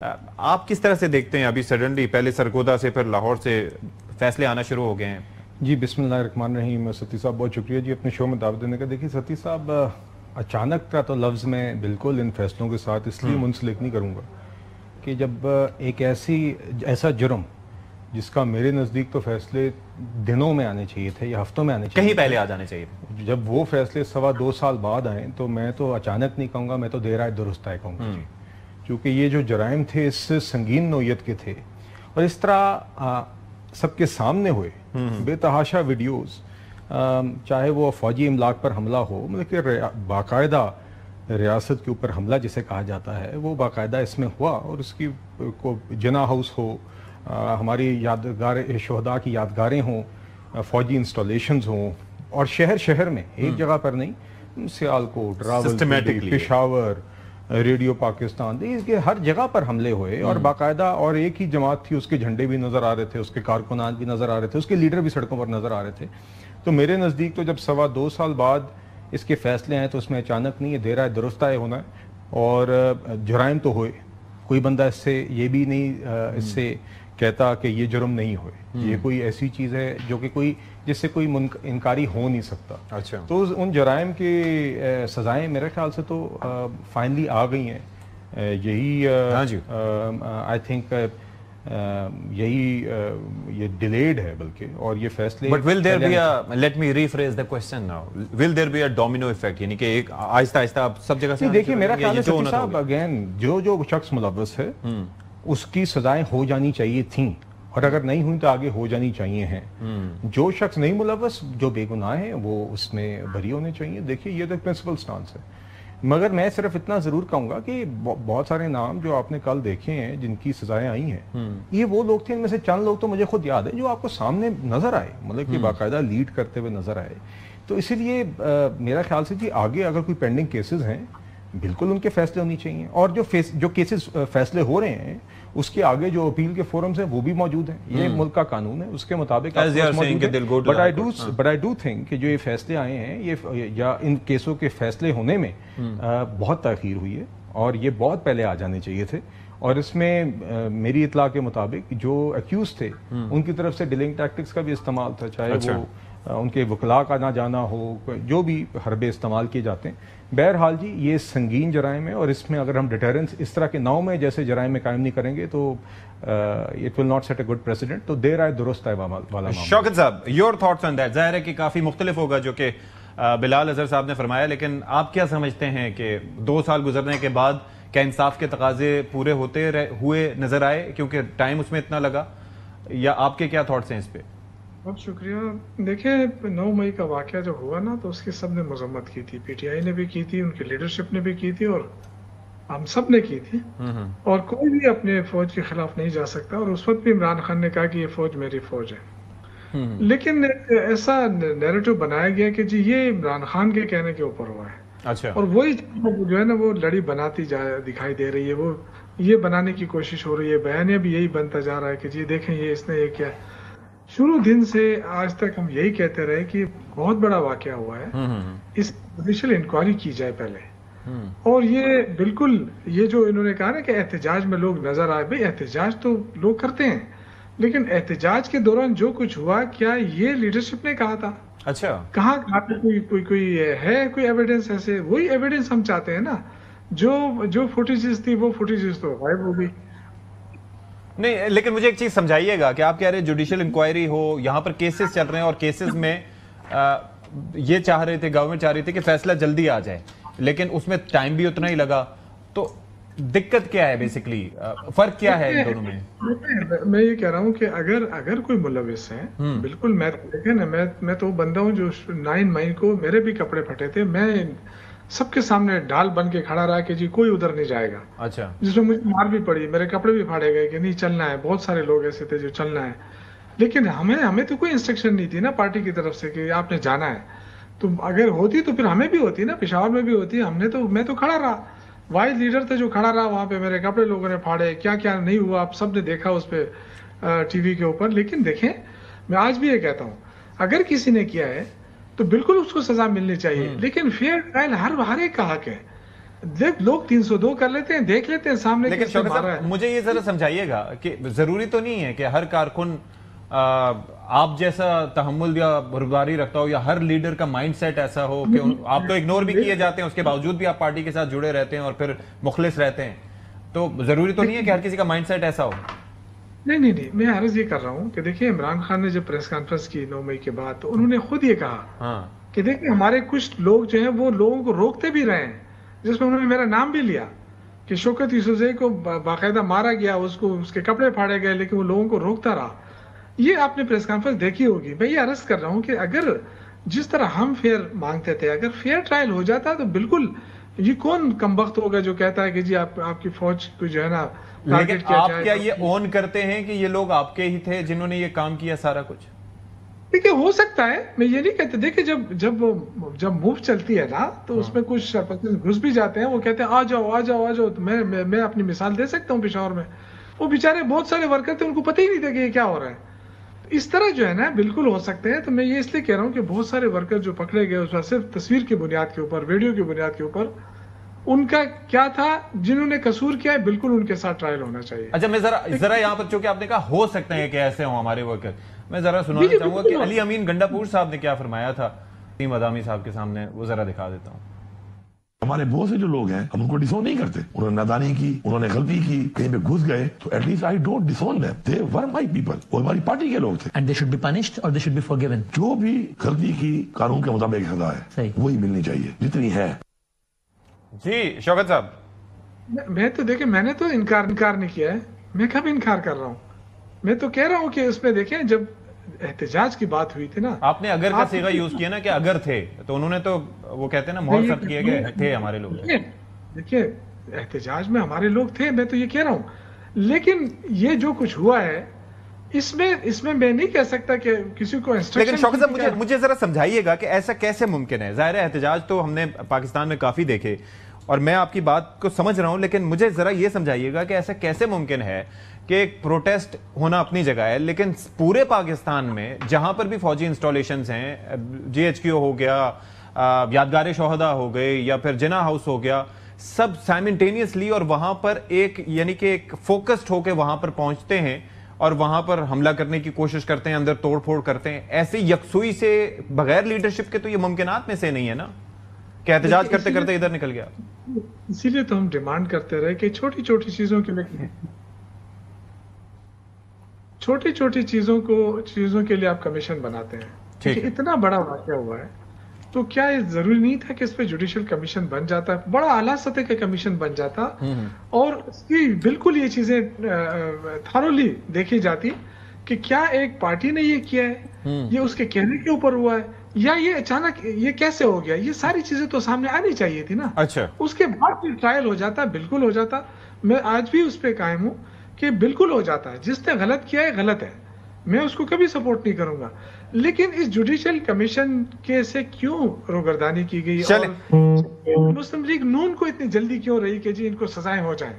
آپ کس طرح سے دیکھتے ہیں ابھی سڈنلی پہلے سرگودا سے پھر لاہور سے فیصلے آنا شروع ہو گئے ہیں؟ جی بسم اللہ الرحمن الرحیم. ستی صاحب بہت شکریہ جی اپنے شو میں دعوت دینے کا. دیکھیے ستی صاحب، اچانک کا تو لفظ میں بالکل ان فیصلوں کے ساتھ اس لیے منسلک نہیں کروں گا کہ جب ایک ایسا جرم جس کا میرے نزدیک تو فیصلے دنوں میں آنے چاہیے تھے یا ہفتوں میں آنے چاہیے، کہیں پہلے آ جانے چاہیے تھے، جب وہ فیصلے 2.25 سال بعد آئیں تو میں تو اچانک نہیں کہوں گا، میں تو دیر آئے درست آئے کہوں گا جی. کیونکہ یہ جو جرائم تھے اس سے سنگین نوعیت کے تھے اور اس طرح سب کے سامنے ہوئے بے تحاشا ویڈیوز، چاہے وہ فوجی املاک پر حملہ ہو، مطلب کہ باقاعدہ ریاست کے اوپر حملہ جسے کہا جاتا ہے وہ باقاعدہ اس میں ہوا، اور اس کی جنا ہاؤس ہو، ہماری یادگار شہداء کی یادگاریں ہوں، فوجی انسٹالیشنز ہوں، اور شہر میں ایک جگہ پر نہیں، سیالکوٹ، راولپنڈی، پشاور، ریڈیو پاکستان، کے ہر جگہ پر حملے ہوئے اور باقاعدہ، اور ایک ہی جماعت تھی، اس کے جھنڈے بھی نظر آ رہے تھے، اس کے کارکنان بھی نظر آ رہے تھے، اس کے لیڈر بھی سڑکوں پر نظر آ رہے تھے. تو میرے نزدیک تو جب 2.25 سال بعد اس کے فیصلے ہیں تو اس میں اچانک نہیں، یہ دیر آئے درست آئے ہونا ہے. اور جرائم تو ہوئے، کوئی بندہ اس سے یہ بھی نہیں اس سے کہتا کہ یہ جرم نہیں ہوئے. یہ کوئی ایسی چیز ہے جو کہ جس سے کوئی انکاری ہو نہیں سکتا. اچھا، تو ان جرائم کی سزائیں میرے خیال سے تو فائنلی آ گئی ہیں. یہی آئی تھنک یہ ڈیلیڈ ہے بلکہ، اور یہ فیصلے. But will there be let me rephrase the question now, will there be domino effect, یعنی کہ ایک آہستہ آہستہ سب جگہ سے؟ دیکھیے میرا خیال ہے ستی صاحب، اگین جو شخص ملوث ہے اس کی سزائیں ہو جانی چاہیے تھیں، اور اگر نہیں ہوئی تو آگے ہو جانی چاہیے ہیں. جو شخص نہیں ملوث، جو بے گناہ ہیں، وہ اس میں بری ہونے چاہیے. دیکھیے یہ تو پرنسپل سٹانس ہے. مگر میں صرف اتنا ضرور کہوں گا کہ بہت سارے نام جو آپ نے کل دیکھے ہیں جن کی سزائیں آئی ہیں، یہ وہ لوگ تھے، ان میں سے چند لوگ تو مجھے خود یاد ہے جو آپ کو سامنے نظر آئے، مطلب کہ باقاعدہ لیڈ کرتے ہوئے نظر آئے. تو اسی لیے میرا خیال سے جی آگے اگر کوئی پینڈنگ کیسز ہیں بالکل ان کے فیصلے ہونی چاہیے، اور جو کیسز فیصلے ہو رہے ہیں اس کے آگے جو اپیل کے فورمز ہیں وہ بھی موجود ہیں. یہ ملک کا قانون ہے، اس کے مطابق بٹ آئی ڈو تھنک کہ جو یہ فیصلے آئے ہیں یا ان کیسوں کے فیصلے ہونے میں بہت تاخیر ہوئی ہے، اور یہ بہت پہلے آ جانے چاہیے تھے. اور اس میں میری اطلاع کے مطابق جو ایکیوز تھے ان کی طرف سے ڈیلنگ ٹیکٹکس کا بھی استعمال تھا، چاہے وہ ان کے وکلاء کا نہ جانا ہو، جو بھی حربے استعمال کیے جاتے ہیں. بہرحال جی یہ سنگین جرائم ہے، اور اس میں اگر ہم ڈیٹرنس اس طرح کے 9 میں جیسے جرائم میں قائم نہیں کریں گے تو it will not set a good precedent. تو دیر آئے درست آئے والا معاملہ. شوکت صاحب، یور تھاٹس آن دیٹ؟ ظاہر ہے کہ کافی مختلف ہوگا جو کہ بلال اظہر صاحب نے فرمایا، لیکن آپ کیا سمجھتے ہیں کہ 2 سال گزرنے کے بعد کیا انصاف کے تقاضے پورے ہوئے نظر آئے، کیونکہ ٹائم اس میں اتنا لگا، یا آپ کے کیا تھاٹس ہیں اس پہ؟ بہت شکریہ. دیکھیں 9 مئی کا واقعہ جو ہوا نا تو اس کی سب نے مذمت کی تھی، پی ٹی آئی نے بھی کی تھی، ان کی لیڈرشپ نے بھی کی تھی، اور ہم سب نے کی تھی. اور کوئی بھی اپنے فوج کے خلاف نہیں جا سکتا، اور اس وقت بھی عمران خان نے کہا کہ یہ فوج میری فوج ہے. لیکن ایسا نیریٹو بنایا گیا کہ جی یہ عمران خان کے کہنے کے اوپر ہوا ہے. اچھا. اور وہی جو ہے نا وہ لڑی بناتی دکھائی دے رہی ہے، وہ یہ بنانے کی کوشش ہو رہی ہے. بیانیہ بھی یہی بنتا جا رہا ہے کہ جی دیکھیں اس نے یہ کیا. شروع دن سے آج تک ہم یہی کہتے رہے کہ بہت بڑا واقعہ ہوا ہے، اس جوڈیشل انکوائری کی جائے پہلے. اور یہ بالکل یہ جو انہوں نے کہا نا کہ احتجاج میں لوگ نظر آئے، بھئی احتجاج تو لوگ کرتے ہیں، لیکن احتجاج کے دوران جو کچھ ہوا کیا یہ لیڈرشپ نے کہا تھا؟ اچھا، کہاں کوئی ہے کوئی ایویڈنس ایسے؟ وہی ایویڈنس ہم چاہتے ہیں نا. جو فوٹیجز تھی وہ فوٹیجز تو غائب ہو گئی. نہیں، لیکن مجھے ایک چیز سمجھائیے گا کہ آپ کہہ رہے ہیں جوڈیشل انکوائری ہو، یہاں پر کیسز چل رہے ہیں، اور کیسز میں یہ چاہ رہے تھے، گورنمنٹ چاہ رہی تھی کہ فیصلہ جلدی آ جائے، لیکن اس میں ٹائم بھی اتنا ہی لگا. تو دقت کیا ہے بیسیکلی، فرق کیا ہے ان دونوں میں؟ میں یہ کہہ رہا ہوں کہ اگر کوئی ملوث ہے، بالکل دیکھیں نا، میں تو بندہ ہوں جو 9 مئی کو میرے بھی کپڑے پھٹے تھے، میں سب کے سامنے ڈال بن کے کھڑا رہا کہ جی کوئی ادھر نہیں جائے گا. اچھا. جس میں مجھے مار بھی پڑی، میرے کپڑے بھی پھاڑے گئے کہ نہیں چلنا ہے. بہت سارے لوگ ایسے تھے جو چلنا ہے، لیکن ہمیں تو کوئی انسٹرکشن نہیں تھی نا پارٹی کی طرف سے کہ آپ نے جانا ہے. تو اگر ہوتی تو پھر ہمیں بھی ہوتی نا، پشاور میں بھی ہوتی. میں تو کھڑا رہا، واحد لیڈر تھا جو کھڑا رہا وہاں پہ. میرے کپڑے لوگوں نے پھاڑے، کیا کیا نہیں ہوا آپ سب نے دیکھا اس پہ ٹی وی کے اوپر. لیکن دیکھیں میں آج بھی یہ کہتا ہوں، اگر کسی نے کیا ہے تو بالکل اس کو سزا ملنی چاہیے، لیکن فیئر ٹرائل ہر ایک کا حق ہے. لوگ 302 کر لیتے ہیں، دیکھ لیتے ہیں سامنے لیکن کس نے شوکت مارا صاحب ہے. مجھے یہ ذرا سمجھائیے گا کہ ضروری تو نہیں ہے کہ ہر کارکن آپ جیسا تحمل یا بردباری رکھتا ہو، یا ہر لیڈر کا مائنڈ سیٹ ایسا ہو کہ آپ تو اگنور بھی کیے جاتے ہیں، اس کے باوجود بھی آپ پارٹی کے ساتھ جڑے رہتے ہیں اور پھر مخلص رہتے ہیں. تو ضروری تو نہیں ہے کہ ہر کسی کا مائنڈ سیٹ ایسا ہو. نہیں، میں عرض یہ کر رہا ہوں کہ دیکھیں عمران خان نے جب پریس کانفرنس کی 9 مئی کے بعد، تو انہوں نے خود یہ کہا کہ دیکھیں ہمارے کچھ لوگ جو ہیں وہ لوگوں کو روکتے بھی رہے ہیں، جس میں انہوں نے میرا نام بھی لیا کہ شوکت یوسفزئی کو باقاعدہ مارا گیا، اس کے کپڑے پھاڑے گئے، لیکن وہ لوگوں کو روکتا رہا. یہ آپ نے پریس کانفرنس دیکھی ہوگی. میں یہ عرض کر رہا ہوں کہ اگر جس طرح ہم فیئر مانگتے تھے، اگر فیئر ٹرائل ہو جاتا تو بالکل یہ کون کمبخت ہوگا جو کہتا ہے کہ جی آپ کی فوج کو جو ہے نا لیکن آپ کیا یہ اون کرتے ہیں کہ یہ لوگ آپ کے ہی تھے جنہوں نے یہ کام کیا سارا کچھ؟ دیکھیں ہو سکتا ہے، میں یہ نہیں کہتا. دیکھیں جب موو چلتی ہے نا تو اس میں کچھ گھس بھی جاتے ہیں، وہ کہتے ہیں آ جاؤ. میں اپنی مثال دے سکتا ہوں پشاور میں، وہ بیچارے بہت سارے ورکر تھے، ان کو پتہ ہی نہیں تھا کہ یہ کیا ہو رہا ہے. اس طرح جو ہے نا بالکل ہو سکتے ہیں. تو میں یہ اس لیے کہہ رہا ہوں کہ بہت سارے ورکر جو پکڑے گئے اس میں صرف تصویر کی بنیاد کے اوپر، ویڈیو کی بنیاد کے اوپر، ان کا کیا تھا، جنہوں نے قصور کیا ہے بالکل ان کے ساتھ ٹرائل ہونا چاہیے. اچھا میں ذرا یہاں پر چونکہ آپ نے کہا ہو سکتے ہیں کہ ایسے ہوں ہمارے ورکر، میں ذرا سنانا چاہوں گا کہ علی امین گنڈا پور صاحب نے کیا فرمایا تھا نیم ادامی صاحب کے سامنے، وہ ذرا دکھا دیتا ہوں. ہمارے بہت سے جو لوگ ہیں ہم ان کو ڈسون نہیں کرتے، انہوں نے نادانی کی، انہوں نے غلطی کی، کہیں پہ گھس گئے تو at least I don't disown them, they were my people, وہ ہماری پارٹی کے لوگ تھے. And they should be punished اور دے شوڈ بی فارگیون. جو بھی غلطی کی قانون کے مطابق سزا ہے وہی ملنی چاہیے جتنی ہے. جی شوکت صاحب. میں تو دیکھیں میں نے تو انکار نہیں کیا ہے، میں کب انکار کر رہا ہوں. میں تو کہہ رہا ہوں کہ اس میں دیکھیں جب احتجاج کی بات ہوئی تھی نا، آپ نے اگر کا صیغہ یوز کیا نا کہ اگر تھے، تو انہوں نے تو وہ کہتے ہیں نا مہر ثبت کیے گئے تھے ہمارے لوگ. دیکھیے احتجاج میں ہمارے لوگ تھے، میں تو یہ کہہ رہا ہوں. لیکن یہ جو کچھ ہوا ہے اس میں میں نہیں کہہ سکتا کہ کسی کو لیکن شوکت صاحب مجھے ذرا سمجھائیے گا کہ ایسا کیسے ممکن ہے. ظاہر ہے احتجاج تو ہم نے پاکستان میں کافی دیکھے اور میں آپ کی بات کو سمجھ رہا ہوں، لیکن مجھے ذرا یہ سمجھائیے گا کہ ایسا کیسے ممکن ہے کہ ایک پروٹیسٹ ہونا اپنی جگہ ہے، لیکن پورے پاکستان میں جہاں پر بھی فوجی انسٹالیشنز ہیں، GHQ ہو گیا، یادگار شہداء ہو گئے، یا پھر جناح ہاؤس ہو گیا، سب سائمنٹینیسلی اور وہاں پر ایک یعنی کہ ایک فوکسڈ ہو کے وہاں پر پہنچتے ہیں اور وہاں پر حملہ کرنے کی کوشش کرتے ہیں، اندر توڑ پھوڑ کرتے ہیں. ایسے یکسوئی سے بغیر لیڈرشپ کے تو یہ ممکنات میں سے نہیں ہے نا کہ احتجاج کرتے کرتے ادھر نکل گیا. اسی لیے تو ہم ڈیمانڈ کرتے رہے کہ چھوٹی چھوٹی چیزوں کے لیے آپ کمیشن بناتے ہیں. اتنا بڑا واقعہ ہوا ہے تو کیا یہ ضروری نہیں تھا کہ اس پہ جوڈیشل کمیشن بن جاتا، بڑا اعلیٰ سطح کا کمیشن بن جاتا اور اس کی بالکل یہ چیزیں تھرولی دیکھی جاتی کہ کیا ایک پارٹی نے یہ کیا ہے، یہ اس کے کہنے کے اوپر ہوا ہے، یا یہ اچانک یہ کیسے ہو گیا. یہ ساری چیزیں تو سامنے آنی چاہیے تھی نا. اچھا اس کے بعد پھر ٹرائل ہو جاتا، بالکل ہو جاتا. میں آج بھی اس پہ قائم ہوں کہ بالکل ہو جاتا ہے. جس نے غلط کیا ہے غلط ہے، میں اس کو کبھی سپورٹ نہیں کروں گا. لیکن اس جوڈیشل کمیشن کے سے کیوں روگردانی کی گئی اور مسلم لیگ نون کو اتنی جلدی کیوں رہی کہ جی ان کو سزائیں ہو جائیں.